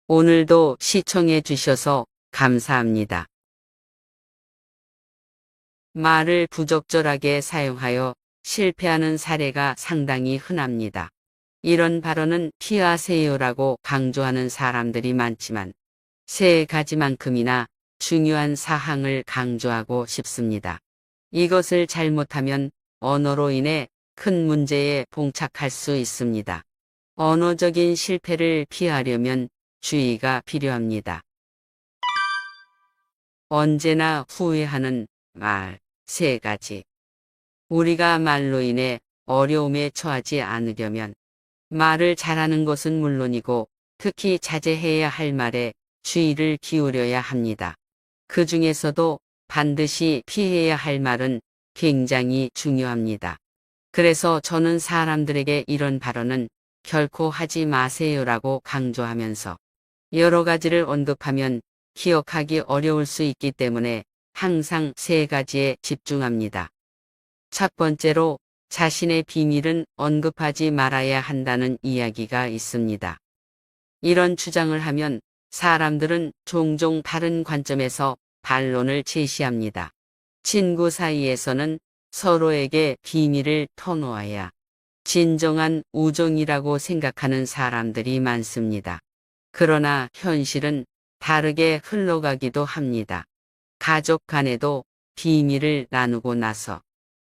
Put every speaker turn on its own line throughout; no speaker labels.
오늘도 시청해 주셔서 감사합니다. 말을 부적절하게 사용하여 실패하는 사례가 상당히 흔합니다. 이런 발언은 피하세요라고 강조하는 사람들이 많지만 세 가지만큼이나 중요한 사항을 강조하고 싶습니다. 이것을 잘못하면 언어로 인해 큰 문제에 봉착할 수 있습니다. 언어적인 실패를 피하려면 주의가 필요합니다. 언제나 후회하는 말 세 가지. 우리가 말로 인해 어려움에 처하지 않으려면 말을 잘하는 것은 물론이고 특히 자제해야 할 말에 주의를 기울여야 합니다. 그 중에서도 반드시 피해야 할 말은 굉장히 중요합니다. 그래서 저는 사람들에게 이런 발언은 결코 하지 마세요라고 강조하면서 여러 가지를 언급하면 기억하기 어려울 수 있기 때문에 항상 세 가지에 집중합니다. 첫 번째로 자신의 비밀은 언급하지 말아야 한다는 이야기가 있습니다. 이런 주장을 하면 사람들은 종종 다른 관점에서 반론을 제시합니다. 친구 사이에서는 서로에게 비밀을 터놓아야 진정한 우정이라고 생각하는 사람들이 많습니다. 그러나 현실은 다르게 흘러가기도 합니다. 가족 간에도 비밀을 나누고 나서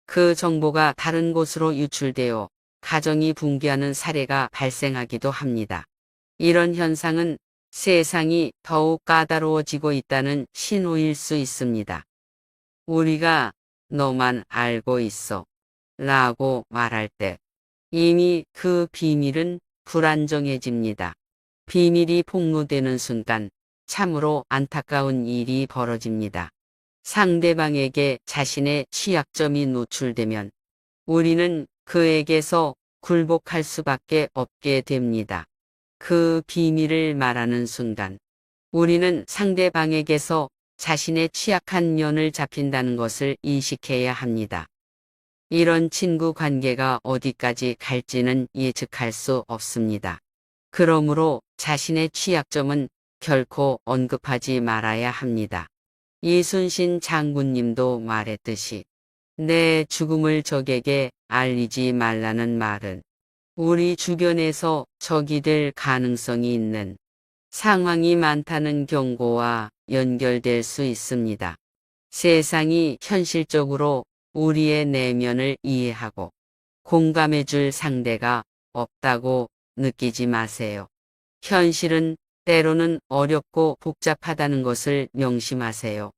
그 정보가 다른 곳으로 유출되어 가정이 붕괴하는 사례가 발생하기도 합니다. 이런 현상은 세상이 더욱 까다로워지고 있다는 신호일 수 있습니다. 우리가 너만 알고 있어 라고 말할 때 이미 그 비밀은 불안정해집니다. 비밀이 폭로되는 순간 참으로 안타까운 일이 벌어집니다. 상대방에게 자신의 취약점이 노출되면 우리는 그에게서 굴복할 수밖에 없게 됩니다. 그 비밀을 말하는 순간 우리는 상대방에게서 자신의 취약한 면을 잡힌다는 것을 인식해야 합니다. 이런 친구 관계가 어디까지 갈지는 예측할 수 없습니다. 그러므로 자신의 취약점은 결코 언급하지 말아야 합니다. 이순신 장군님도 말했듯이 내 죽음을 적에게 알리지 말라는 말은 우리 주변에서 적이 될 가능성이 있는 상황이 많다는 경고와 연결될 수 있습니다. 세상이 현실적으로 우리의 내면을 이해하고 공감해 줄 상대가 없다고 느끼지 마세요. 현실은 때로는 어렵고 복잡하다는 것을 명심하세요.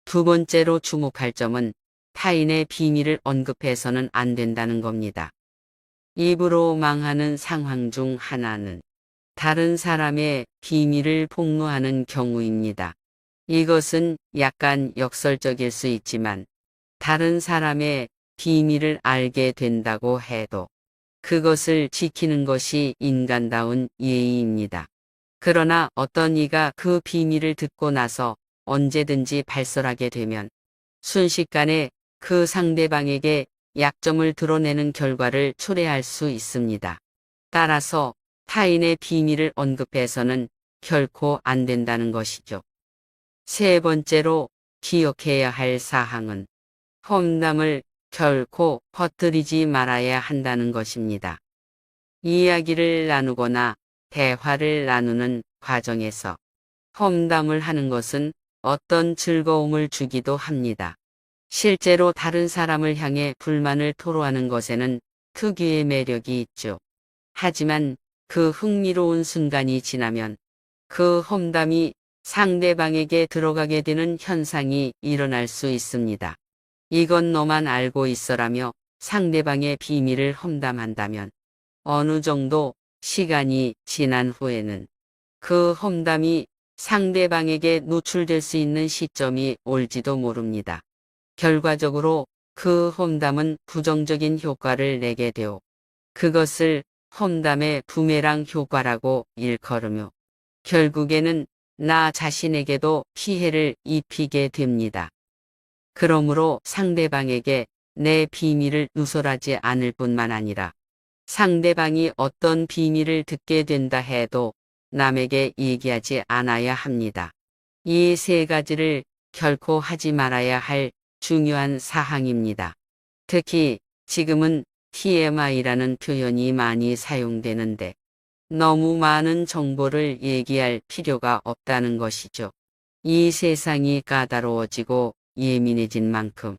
두 번째로 주목할 점은 타인의 비밀을 언급해서는 안 된다는 겁니다. 입으로 망하는 상황 중 하나는 다른 사람의 비밀을 폭로하는 경우입니다. 이것은 약간 역설적일 수 있지만 다른 사람의 비밀을 알게 된다고 해도 그것을 지키는 것이 인간다운 예의입니다. 그러나 어떤 이가 그 비밀을 듣고 나서 언제든지 발설하게 되면 순식간에 그 상대방에게 약점을 드러내는 결과를 초래할 수 있습니다. 따라서 타인의 비밀을 언급해서는 결코 안 된다는 것이죠. 세 번째로 기억해야 할 사항은 험담을 결코 퍼뜨리지 말아야 한다는 것입니다. 이야기를 나누거나 대화를 나누는 과정에서 험담을 하는 것은 어떤 즐거움을 주기도 합니다. 실제로 다른 사람을 향해 불만을 토로하는 것에는 특유의 매력이 있죠. 하지만 그 흥미로운 순간이 지나면 그 험담이 상대방에게 들어가게 되는 현상이 일어날 수 있습니다. 이건 너만 알고 있어라며 상대방의 비밀을 험담한다면 어느 정도 시간이 지난 후에는 그 험담이 상대방에게 노출될 수 있는 시점이 올지도 모릅니다. 결과적으로 그 험담은 부정적인 효과를 내게 되어 그것을 험담의 부메랑 효과라고 일컬으며 결국에는 나 자신에게도 피해를 입히게 됩니다. 그러므로 상대방에게 내 비밀을 누설하지 않을 뿐만 아니라 상대방이 어떤 비밀을 듣게 된다 해도 남에게 얘기하지 않아야 합니다. 이 세 가지를 결코 하지 말아야 할 중요한 사항입니다. 특히 지금은 TMI라는 표현이 많이 사용되는데 너무 많은 정보를 얘기할 필요가 없다는 것이죠. 이 세상이 까다로워지고 예민해진 만큼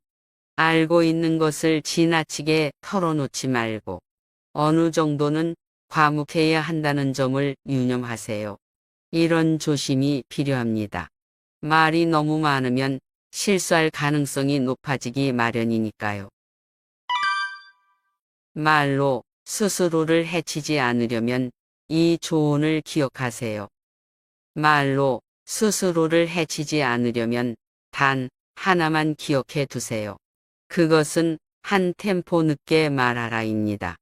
알고 있는 것을 지나치게 털어놓지 말고 어느 정도는 과묵해야 한다는 점을 유념하세요. 이런 조심이 필요합니다. 말이 너무 많으면 실수할 가능성이 높아지기 마련이니까요. 말로 스스로를 해치지 않으려면 이 조언을 기억하세요. 말로 스스로를 해치지 않으려면 단 하나만 기억해 두세요. 그것은 한 템포 늦게 말하라입니다.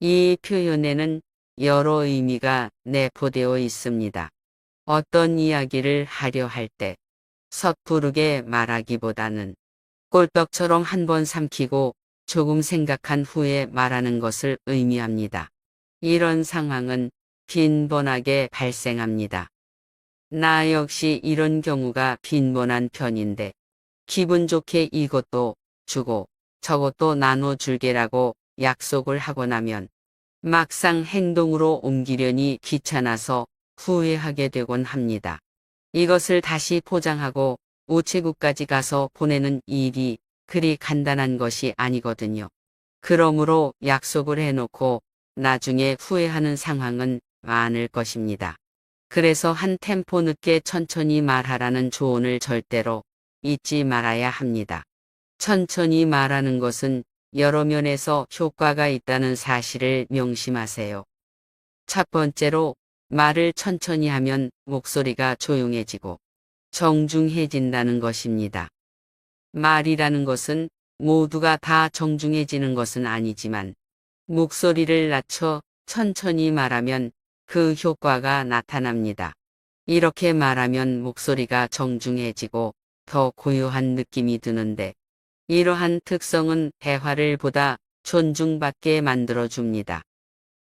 이 표현에는 여러 의미가 내포되어 있습니다. 어떤 이야기를 하려 할 때 섣부르게 말하기보다는 꼴떡처럼 한번 삼키고 조금 생각한 후에 말하는 것을 의미합니다. 이런 상황은 빈번하게 발생합니다. 나 역시 이런 경우가 빈번한 편인데 기분 좋게 이것도 주고 저것도 나눠줄게라고 약속을 하고 나면 막상 행동으로 옮기려니 귀찮아서 후회하게 되곤 합니다. 이것을 다시 포장하고 우체국까지 가서 보내는 일이 그리 간단한 것이 아니거든요. 그러므로 약속을 해놓고 나중에 후회하는 상황은 많을 것입니다. 그래서 한 템포 늦게 천천히 말하라는 조언을 절대로 잊지 말아야 합니다. 천천히 말하는 것은 여러 면에서 효과가 있다는 사실을 명심하세요. 첫 번째로 말을 천천히 하면 목소리가 조용해지고 정중해진다는 것입니다. 말이라는 것은 모두가 다 정중해지는 것은 아니지만 목소리를 낮춰 천천히 말하면 그 효과가 나타납니다. 이렇게 말하면 목소리가 정중해지고 더 고요한 느낌이 드는데 이러한 특성은 대화를 보다 존중받게 만들어줍니다.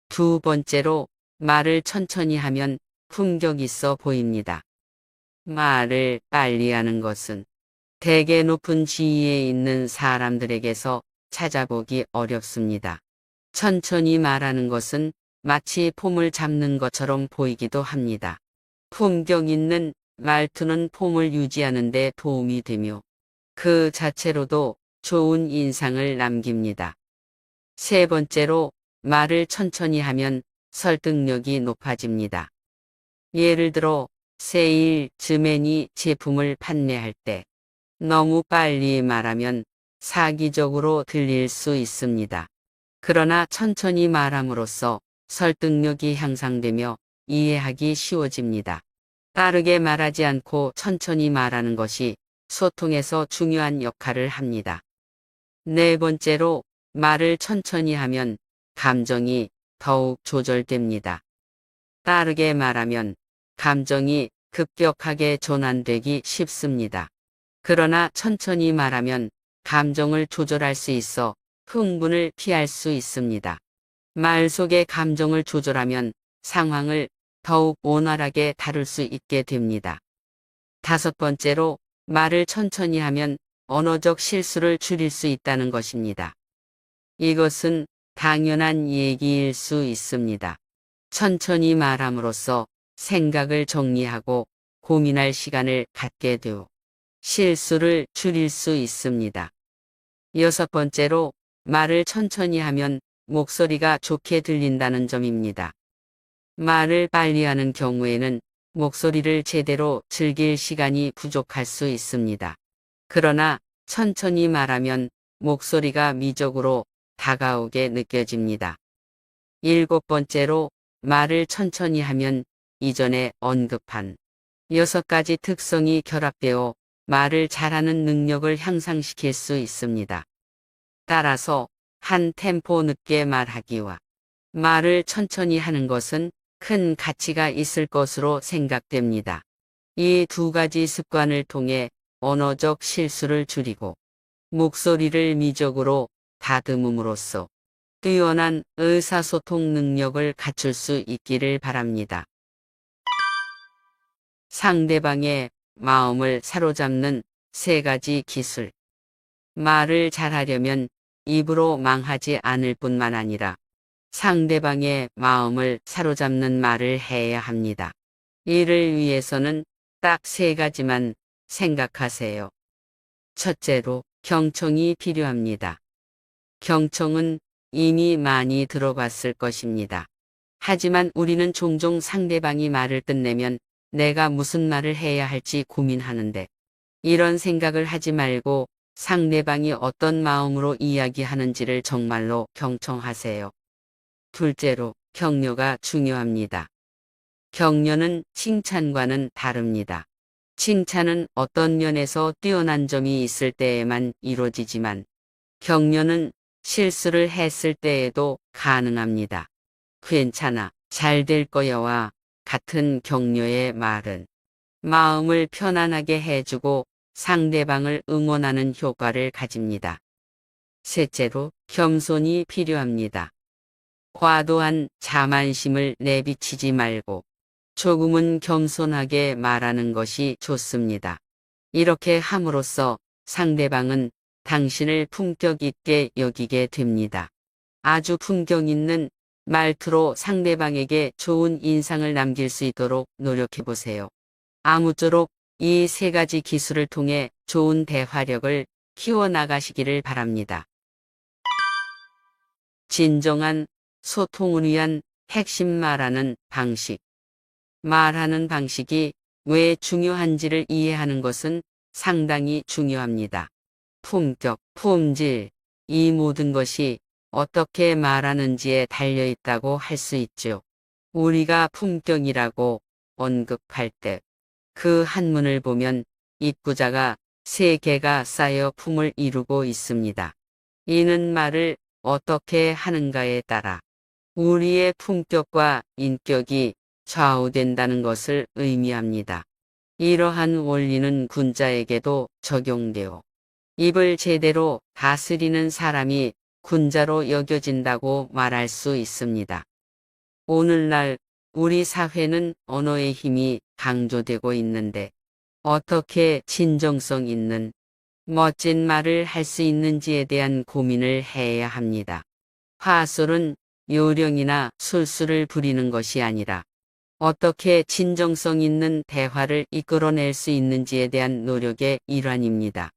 두 번째로 말을 천천히 하면 품격 있어 보입니다. 말을 빨리 하는 것은 대개 높은 지위에 있는 사람들에게서 찾아보기 어렵습니다. 천천히 말하는 것은 마치 폼을 잡는 것처럼 보이기도 합니다. 품격 있는 말투는 폼을 유지하는 데 도움이 되며 그 자체로도 좋은 인상을 남깁니다. 세 번째로 말을 천천히 하면 설득력이 높아집니다. 예를 들어 세일즈맨이 제품을 판매할 때 너무 빨리 말하면 사기적으로 들릴 수 있습니다. 그러나 천천히 말함으로써 설득력이 향상되며 이해하기 쉬워집니다. 빠르게 말하지 않고 천천히 말하는 것이 소통에서 중요한 역할을 합니다. 네 번째로 말을 천천히 하면 감정이 더욱 조절됩니다. 빠르게 말하면 감정이 급격하게 전환되기 쉽습니다. 그러나 천천히 말하면 감정을 조절할 수 있어 흥분을 피할 수 있습니다. 말 속의 감정을 조절하면 상황을 더욱 원활하게 다룰 수 있게 됩니다. 다섯 번째로 말을 천천히 하면 언어적 실수를 줄일 수 있다는 것입니다. 이것은 당연한 얘기일 수 있습니다. 천천히 말함으로써 생각을 정리하고 고민할 시간을 갖게 되어 실수를 줄일 수 있습니다. 여섯 번째로 말을 천천히 하면 목소리가 좋게 들린다는 점입니다. 말을 빨리 하는 경우에는 목소리를 제대로 즐길 시간이 부족할 수 있습니다. 그러나 천천히 말하면 목소리가 미적으로 다가오게 느껴집니다. 일곱 번째로 말을 천천히 하면 이전에 언급한 여섯 가지 특성이 결합되어 말을 잘하는 능력을 향상시킬 수 있습니다. 따라서 한 템포 늦게 말하기와 말을 천천히 하는 것은 큰 가치가 있을 것으로 생각됩니다. 이 두 가지 습관을 통해 언어적 실수를 줄이고 목소리를 미적으로 다듬음으로써 뛰어난 의사소통 능력을 갖출 수 있기를 바랍니다. 상대방의 마음을 사로잡는 3가지 기술. 말을 잘하려면 입으로 망하지 않을 뿐만 아니라 상대방의 마음을 사로잡는 말을 해야 합니다. 이를 위해서는 딱 3가지만 생각하세요. 첫째로 경청이 필요합니다. 경청은 이미 많이 들어봤을 것입니다. 하지만 우리는 종종 상대방이 말을 끝내면 내가 무슨 말을 해야 할지 고민하는데, 이런 생각을 하지 말고 상대방이 어떤 마음으로 이야기하는지를 정말로 경청하세요. 둘째로 격려가 중요합니다. 격려는 칭찬과는 다릅니다. 칭찬은 어떤 면에서 뛰어난 점이 있을 때에만 이루어지지만 격려는 실수를 했을 때에도 가능합니다. 괜찮아, 잘 될 거야와 같은 격려의 말은 마음을 편안하게 해주고 상대방을 응원하는 효과를 가집니다. 셋째로 겸손이 필요합니다. 과도한 자만심을 내비치지 말고 조금은 겸손하게 말하는 것이 좋습니다. 이렇게 함으로써 상대방은 당신을 품격 있게 여기게 됩니다. 아주 품격 있는 말투로 상대방에게 좋은 인상을 남길 수 있도록 노력해 보세요. 아무쪼록 이 3가지 기술을 통해 좋은 대화력을 키워나가시기를 바랍니다. 진정한 소통을 위한 핵심 말하는 방식. 말하는 방식이 왜 중요한지를 이해하는 것은 상당히 중요합니다. 품격, 품질, 이 모든 것이 어떻게 말하는지에 달려 있다고 할 수 있죠. 우리가 품격이라고 언급할 때 그 한문을 보면 입구자가 3개가 쌓여 품을 이루고 있습니다. 이는 말을 어떻게 하는가에 따라 우리의 품격과 인격이 좌우된다는 것을 의미합니다. 이러한 원리는 군자에게도 적용되어 입을 제대로 다스리는 사람이 군자로 여겨진다고 말할 수 있습니다. 오늘날 우리 사회는 언어의 힘이 강조되고 있는데 어떻게 진정성 있는 멋진 말을 할 수 있는지에 대한 고민을 해야 합니다. 화술은 요령이나 술수를 부리는 것이 아니라 어떻게 진정성 있는 대화를 이끌어낼 수 있는지에 대한 노력의 일환입니다.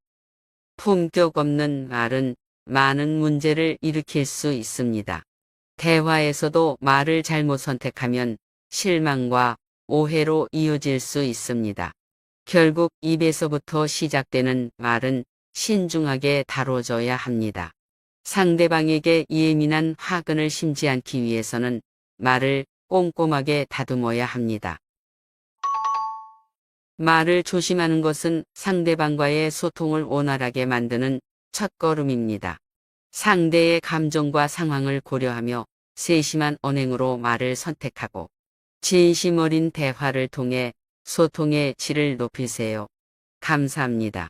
품격 없는 말은 많은 문제를 일으킬 수 있습니다. 대화에서도 말을 잘못 선택하면 실망과 오해로 이어질 수 있습니다. 결국 입에서부터 시작되는 말은 신중하게 다뤄져야 합니다. 상대방에게 예민한 화근을 심지 않기 위해서는 말을 꼼꼼하게 다듬어야 합니다. 말을 조심하는 것은 상대방과의 소통을 원활하게 만드는 첫걸음입니다. 상대의 감정과 상황을 고려하며 세심한 언행으로 말을 선택하고 진심 어린 대화를 통해 소통의 질을 높이세요. 감사합니다.